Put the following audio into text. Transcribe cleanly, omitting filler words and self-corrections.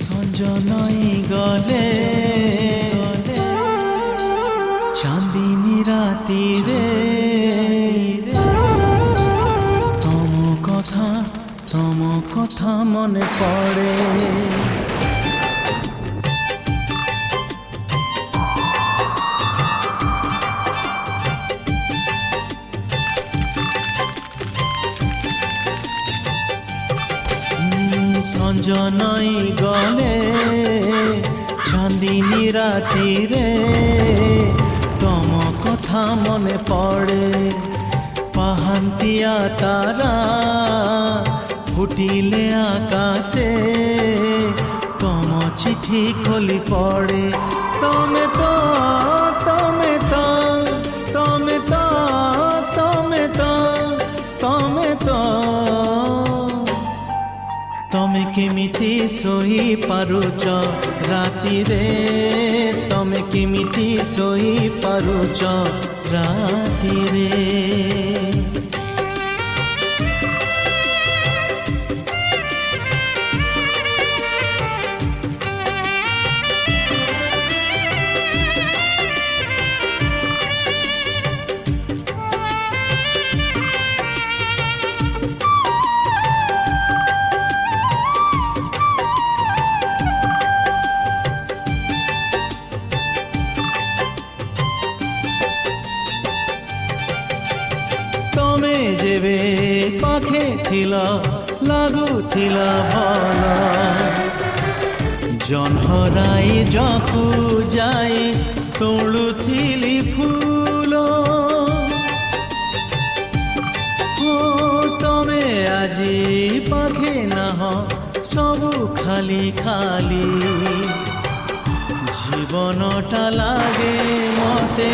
সঞ্জ নই গলে চাঁদিনী রাতিরে তম কথা মনে পড়ে। সঞ্জ নই গলে চাঁদিনী রাতিরে তম কথা মনে পড়ে। পাহান্তিয়া তারা ফুটিলে আকাশে তম চিঠি খোলি পড়ে। তমে তো তমে তো তমে তো তমে তো তমে তো তমে কেমিতি শୋଇ ପାରୁଛ ରାତିରେ, ତମେ କେମିତି ଶୋଇ ପାରୁଛ ରାତିରେ। ତମେ ଯେବେ ପାଖେ ଥିଲ ଲାଗୁଥିଲା ଭଲ, ଜହ୍ନରାଇ ଜକୁ ଯାଇ ତୋଳୁଥିଲି ଫୁଲ। ତମେ ଆଜି ପାଖେ ନାହ, ସବୁ ଖାଲି ଖାଲି। ଜୀବନଟା ଲାଗେ ମତେ